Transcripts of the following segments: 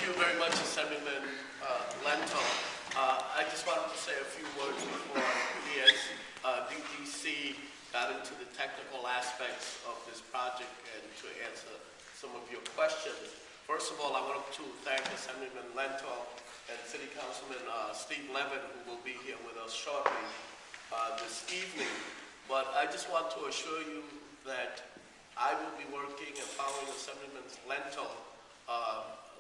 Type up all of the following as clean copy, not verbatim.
you very much, Assemblyman Lento. I just wanted to say a few words before DDC got into the technical aspects of this project and to answer some of your questions. First of all, I wanted to thank Assemblyman Lento and City Councilman Steve Levin, who will be here with us shortly this evening. But I just want to assure you that I will be working and following Assemblyman Lento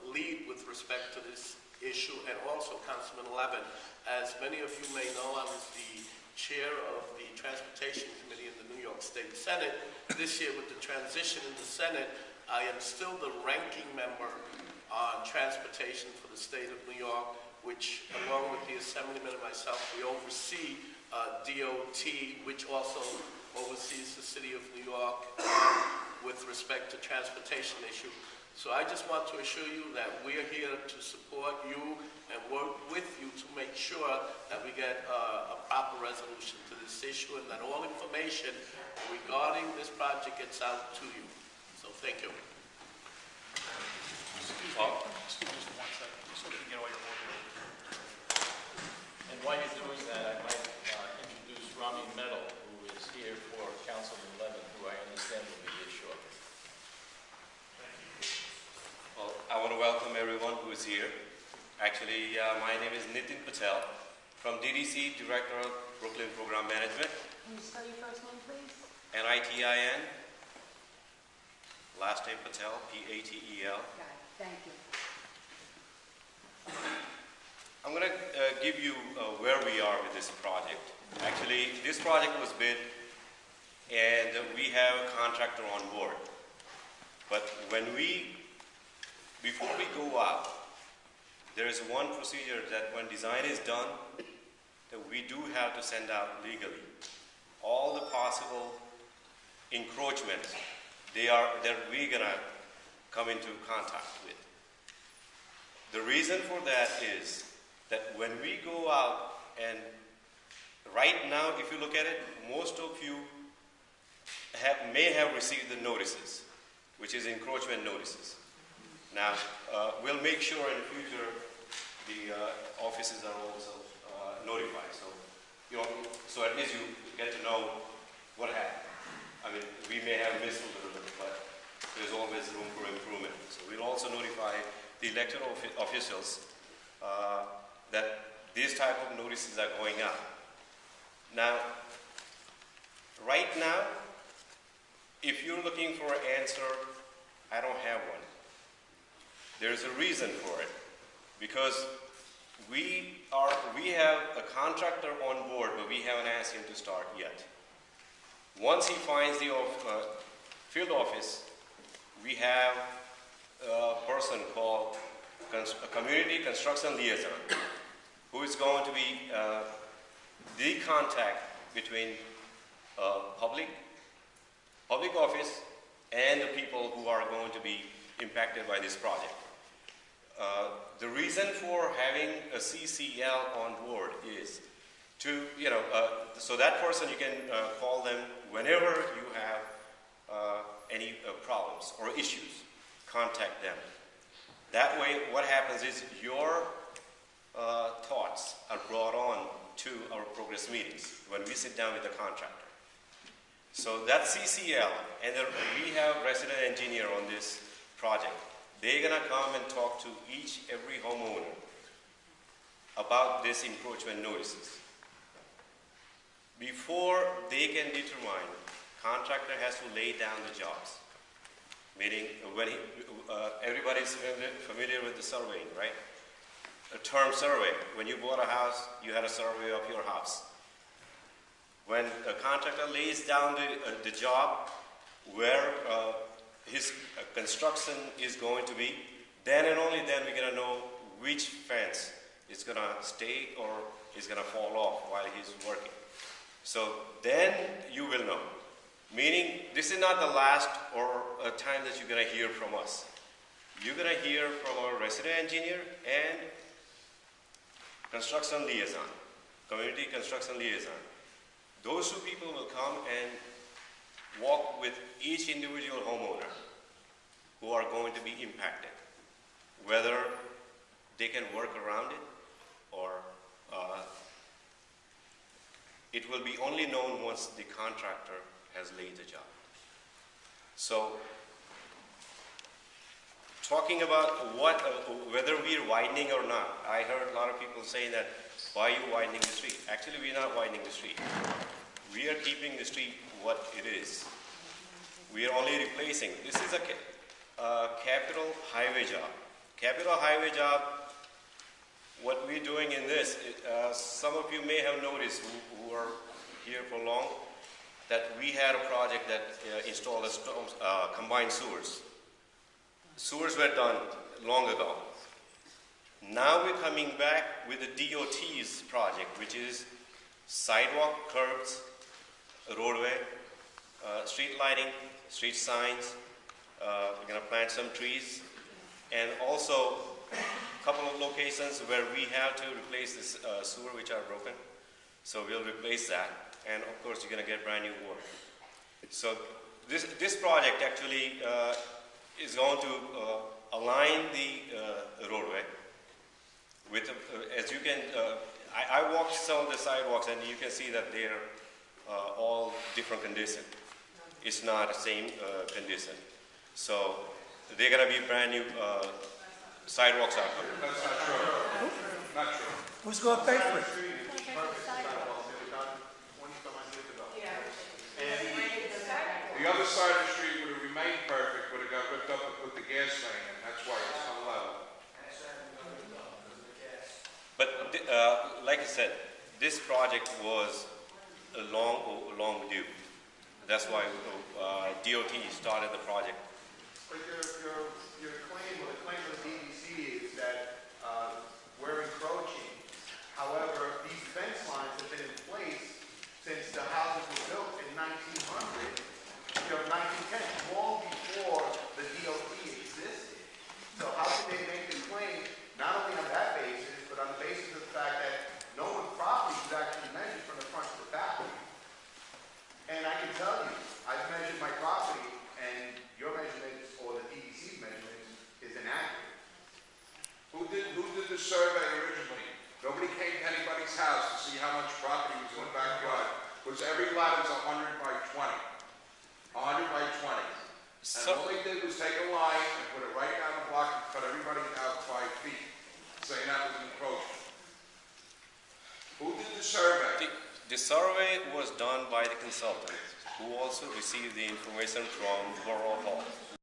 lead with respect to this issue, and also Councilman Levin. As many of you may know, I was the chair of the Transportation Committee in the New York State Senate. This year, with the transition in the Senate, I am still the ranking member on transportation for the state of New York, which, along with the Assemblyman and myself, we oversee DOT, which also oversees the city of New York with respect to transportation issue. So I just want to assure you that we're here to support you and work with you to make sure that we get a proper resolution to this issue and that all information regarding this project gets out to you. So thank you. Excuse me, just 1 second, just so we can get all your order. And while you're doing that, I might introduce Rami Metal, who is here for Councilman Levin, who I understand will be here shortly. Well, I want to welcome everyone who is here. Actually, my name is Nitin Patel from DDC, Director of Brooklyn Program Management. Can you spell your first name, please? Nitin, last name Patel, P-A-T-E-L. Got it. Thank you. I'm going to give you where we are with this project. Actually, this project was bid, and we have a contractor on board. But before we go out, there is one procedure that when design is done, that we do have to send out legally all the possible encroachments that we're gonna come into contact with. The reason for that is that when we go out, and right now, if you look at it, most of you may have received the notices, which is encroachment notices. Now, we'll make sure in the future the offices are also notified. So, so at least you get to know what happened. I mean, we may have missed a little bit, but there's always room for improvement. So we'll also notify the elected officials that these type of notices are going out. Now, right now, if you're looking for an answer, I don't have one. There's a reason for it, because we have a contractor on board, but we haven't asked him to start yet. Once he finds the field office, we have a person called a community construction liaison, who is going to be the contact between public office and the people who are going to be impacted by this project. The reason for having a CCL on board is to, so that person, you can call them whenever you have any problems or issues, contact them. That way, what happens is your thoughts are brought on to our progress meetings when we sit down with the contractor. So that CCL, and we have resident engineer on this project. They're going to come and talk to every homeowner about this encroachment notices. Before they can determine, contractor has to lay down the jobs. Meaning, when everybody's familiar with the surveying, right? A term survey. When you bought a house, you had a survey of your house. When a contractor lays down the job where his construction is going to be, then and only then we're going to know which fence is going to stay or is going to fall off while he's working. So then you will know. Meaning, this is not the last or a time that you're going to hear from us. You're going to hear from our resident engineer and construction liaison, community construction liaison. Those two people will come and walk with each individual homeowner who are going to be impacted. Whether they can work around it, or it will be only known once the contractor has laid the job. So, talking about whether we are widening or not, I heard a lot of people saying that, why are you widening the street? Actually, we are not widening the street. We are keeping the street what it is. We are only replacing. This is a capital highway job. Capital highway job, what we're doing in this, some of you may have noticed who are here for long, that we had a project that installed combined sewers. Sewers were done long ago. Now we're coming back with the DOT's project, which is sidewalk, curbs, roadway, street lighting, street signs. We're going to plant some trees, and also a couple of locations where we have to replace this sewer which are broken. So we'll replace that, and of course you're going to get brand new water. So this project actually is going to align the roadway with, as you can, I walked some of the sidewalks and you can see that they're all different condition. It's not the same condition. So they're going to be brand new sidewalks out there. That's not true. Not true. Who's going to pay for it? The other side of the street would have remained perfect, would have got ripped up and put the gas main in. That's why it's unlevel. But like I said, this project was a long due. That's why DOT started the project. But your claim, or the claim of the DEC is that we're encroaching. However, these fence lines have been in place since the houses were built in 1900, 1910, long before the DOT existed. So how can they make the claim, not only on that basis, but on the basis of the fact that no one's property was actually measured from the front to the back? And I can tell you, I've measured my property, and your measurements, or the DEC's measurements, is inaccurate. Who did the survey originally? Nobody came to anybody's house to see how much property was in the backyard. Because every lot is 100 by 20. 100 by 20. And all they did was take a line and put it right down the block and cut everybody out 5 feet, saying that was an encroachment. Who did the survey? The survey was done by the consultant, who also received the information from Borough Hall.